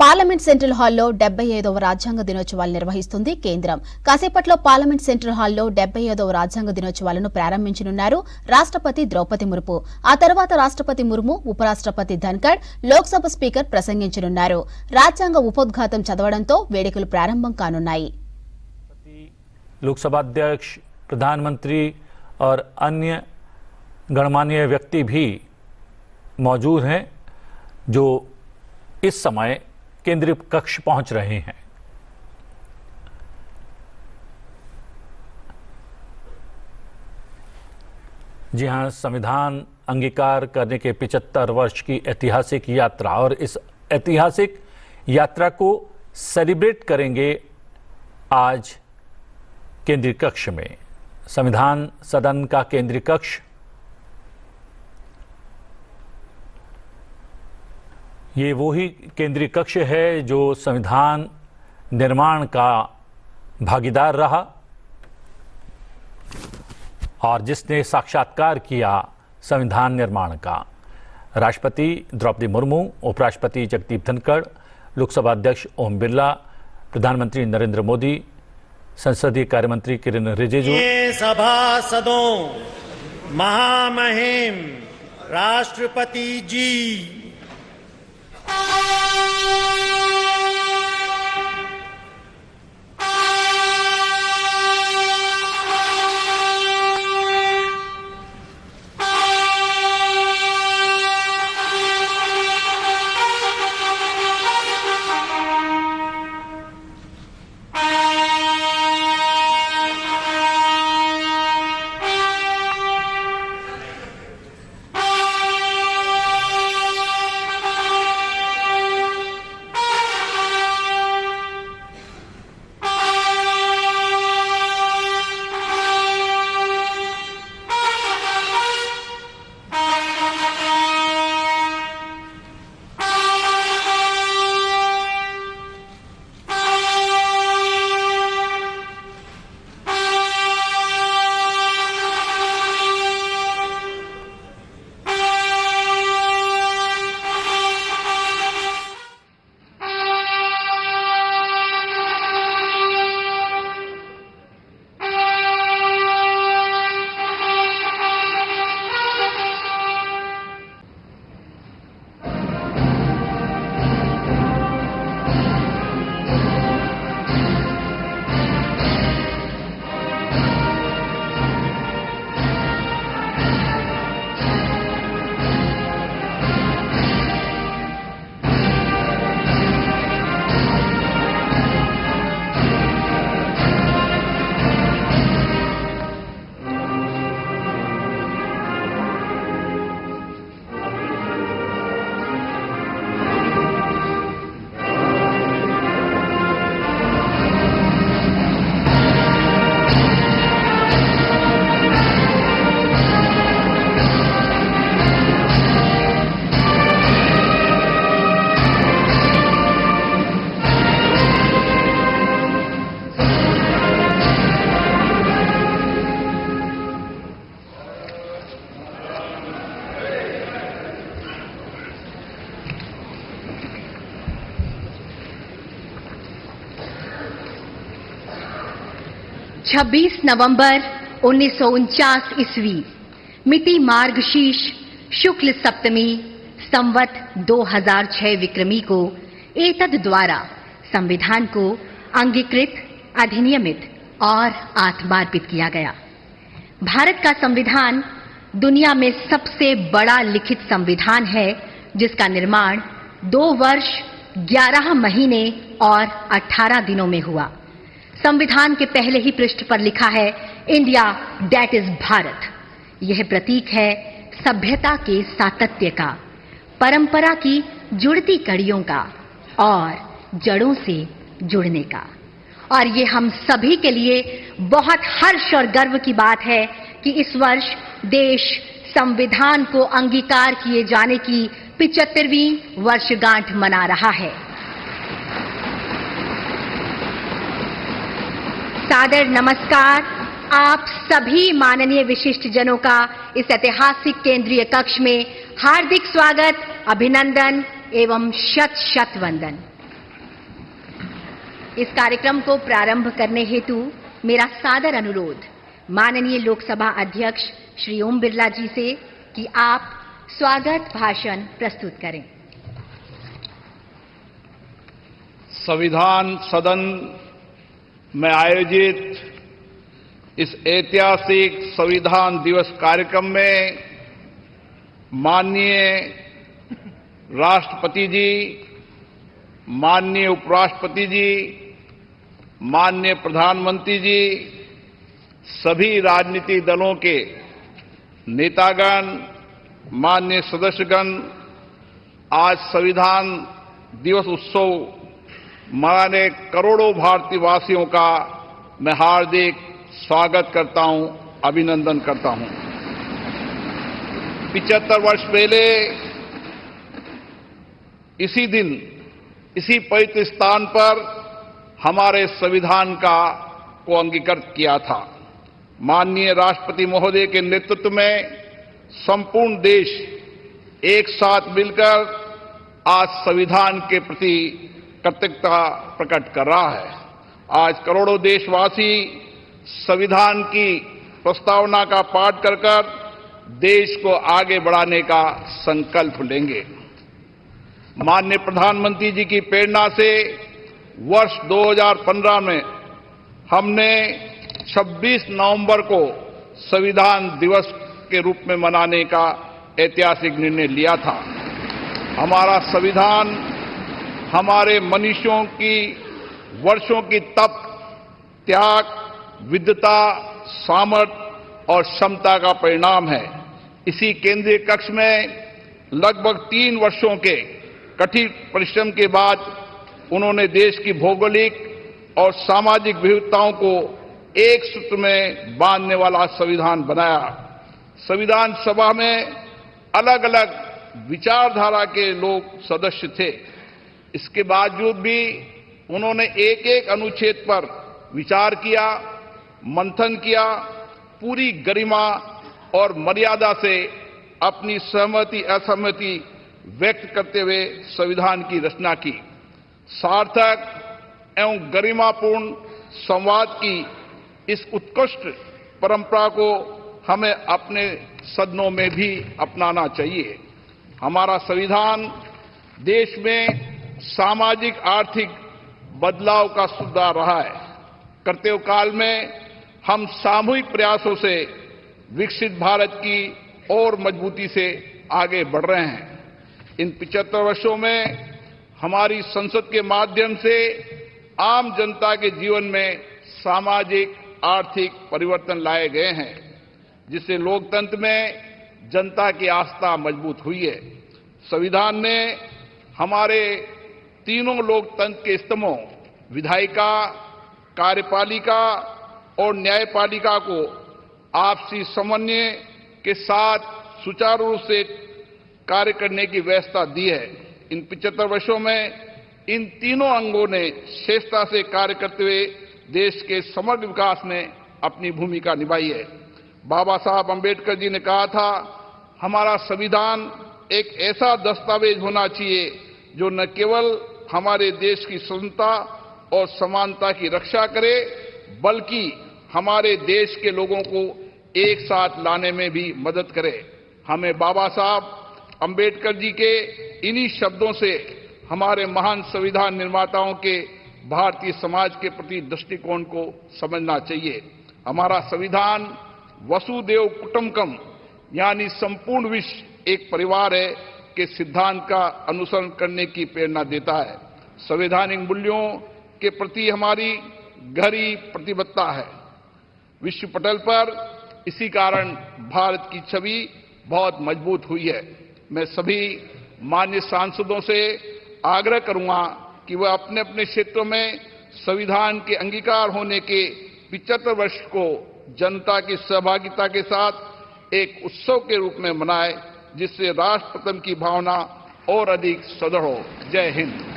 Parliament central హాల్లో 75వ రాజ్యాంగ దినోత్సవాలు నిర్వహిస్తుంది కేంద్రం. కాసేపట్లో పార్లమెంట్ సెంట్రల్ హాల్లో 75వ రాజ్యాంగ దినోత్సవాలను ప్రారంభించనున్నారు రాష్ట్రపతి ద్రౌపది ముర్ము. ఆ తర్వాత రాష్ట్రపతి ముర్ము, ఉపరాష్ట్రపతి ధన్ఖడ్, లోక్సభ స్పీకర్ ప్రసంగించనున్నారు. రాజ్యాంగ ఉపోద్ఘాతం చదవడంతో వేడుకలు ప్రారంభం కానున్నాయి. लोकसभा अध्यक्ष, प्रधानमंत्री और अन्य गणमान्य व्यक्ति भी मौजूद हैं जो इस समय केंद्रीय कक्ष पहुंच रहे हैं. जी हां, संविधान अंगीकार करने के 75 वर्ष की ऐतिहासिक यात्रा और इस ऐतिहासिक यात्रा को सेलिब्रेट करेंगे आज केंद्रीय कक्ष में. संविधान सदन का केंद्रीय कक्ष ये वही केंद्रीय कक्ष है जो संविधान निर्माण का भागीदार रहा और जिसने साक्षात्कार किया संविधान निर्माण का. राष्ट्रपति द्रौपदी मुर्मू, उपराष्ट्रपति जगदीप धनखड़, लोकसभा अध्यक्ष ओम बिरला, प्रधानमंत्री नरेंद्र मोदी, संसदीय कार्यमंत्री किरेन रिजिजू, सभासदों, महामहिम राष्ट्रपति जी, छब्बीस नवंबर 1949 ईस्वी, मिति मार्गशीर्ष शुक्ल सप्तमी, संवत 2006 विक्रमी को एतद द्वारा संविधान को अंगीकृत, अधिनियमित और आत्मार्पित किया गया. भारत का संविधान दुनिया में सबसे बड़ा लिखित संविधान है जिसका निर्माण 2 वर्ष 11 महीने और 18 दिनों में हुआ. संविधान के पहले ही पृष्ठ पर लिखा है, इंडिया दैट इज भारत. यह प्रतीक है सभ्यता के सातत्य का, परंपरा की जुड़ती कड़ियों का और जड़ों से जुड़ने का. और ये हम सभी के लिए बहुत हर्ष और गर्व की बात है कि इस वर्ष देश संविधान को अंगीकार किए जाने की 75वीं वर्षगांठ मना रहा है. सादर नमस्कार आप सभी माननीय विशिष्ट जनों का इस ऐतिहासिक केंद्रीय कक्ष में हार्दिक स्वागत, अभिनंदन एवं शत शत वंदन. इस कार्यक्रम को प्रारंभ करने हेतु मेरा सादर अनुरोध माननीय लोकसभा अध्यक्ष श्री ओम बिरला जी से कि आप स्वागत भाषण प्रस्तुत करें। संविधान सदन में आयोजित इस ऐतिहासिक संविधान दिवस कार्यक्रम में माननीय राष्ट्रपति जी, माननीय उपराष्ट्रपति जी, माननीय प्रधानमंत्री जी, सभी राजनीतिक दलों के नेतागण, माननीय सदस्यगण, आज संविधान दिवस उत्सव मनाने करोड़ों भारतीय वासियों का मैं हार्दिक स्वागत करता हूं, अभिनंदन करता हूं। 75 वर्ष पहले इसी दिन, इसी पवित्र स्थान पर हमारे संविधान को अंगीकृत किया था। माननीय राष्ट्रपति महोदय के नेतृत्व में संपूर्ण देश एक साथ मिलकर आज संविधान के प्रति कृतज्ञता प्रकट कर रहा है। आज करोड़ों देशवासी संविधान की प्रस्तावना का पाठ कर देश को आगे बढ़ाने का संकल्प लेंगे। माननीय प्रधानमंत्री जी की प्रेरणा से वर्ष 2015 में हमने 26 नवंबर को संविधान दिवस के रूप में मनाने का ऐतिहासिक निर्णय लिया था। हमारा संविधान हमारे मनुष्यों की वर्षों की तप, त्याग, विद्वता, सामर्थ्य और क्षमता का परिणाम है। इसी केंद्रीय कक्ष में लगभग 3 वर्षों के कठिन परिश्रम के बाद उन्होंने देश की भौगोलिक और सामाजिक विविधताओं को एक सूत्र में बांधने वाला संविधान बनाया। संविधान सभा में अलग अलग विचारधारा के लोग सदस्य थे। इसके बावजूद भी उन्होंने एक एक अनुच्छेद पर विचार किया, मंथन किया, पूरी गरिमा और मर्यादा से अपनी सहमति असहमति व्यक्त करते हुए संविधान की रचना की। सार्थक एवं गरिमापूर्ण संवाद की इस उत्कृष्ट परंपरा को हमें अपने सदनों में भी अपनाना चाहिए। हमारा संविधान देश में सामाजिक आर्थिक बदलाव का सुधार रहा है। कर्तव्य काल में हम सामूहिक प्रयासों से विकसित भारत की और मजबूती से आगे बढ़ रहे हैं। इन 75 वर्षों में हमारी संसद के माध्यम से आम जनता के जीवन में सामाजिक आर्थिक परिवर्तन लाए गए हैं, जिससे लोकतंत्र में जनता की आस्था मजबूत हुई है। संविधान ने हमारे तीनों लोकतंत्र के स्तंभों विधायिका, कार्यपालिका और न्यायपालिका को आपसी समन्वय के साथ सुचारू रूप से कार्य करने की व्यवस्था दी है। इन 75 वर्षों में इन तीनों अंगों ने श्रेष्ठता से कार्य करते हुए देश के समग्र विकास में अपनी भूमिका निभाई है। बाबा साहब अंबेडकर जी ने कहा था, हमारा संविधान एक ऐसा दस्तावेज होना चाहिए जो न केवल हमारे देश की स्वतंत्रता और समानता की रक्षा करे, बल्कि हमारे देश के लोगों को एक साथ लाने में भी मदद करे। हमें बाबा साहब अंबेडकर जी के इन्हीं शब्दों से हमारे महान संविधान निर्माताओं के भारतीय समाज के प्रति दृष्टिकोण को समझना चाहिए। हमारा संविधान वसुदेव कुटुंबकम यानी संपूर्ण विश्व एक परिवार है के सिद्धांत का अनुसरण करने की प्रेरणा देता है। संवैधानिक मूल्यों के प्रति हमारी गहरी प्रतिबद्धता है। विश्व पटल पर इसी कारण भारत की छवि बहुत मजबूत हुई है। मैं सभी माननीय सांसदों से आग्रह करूंगा कि वह अपने अपने क्षेत्रों में संविधान के अंगीकार होने के 75 वर्ष को जनता की सहभागिता के साथ एक उत्सव के रूप में मनाए, जिससे राष्ट्र प्रथम की भावना और अधिक सुदृढ़ हो। जय हिंद।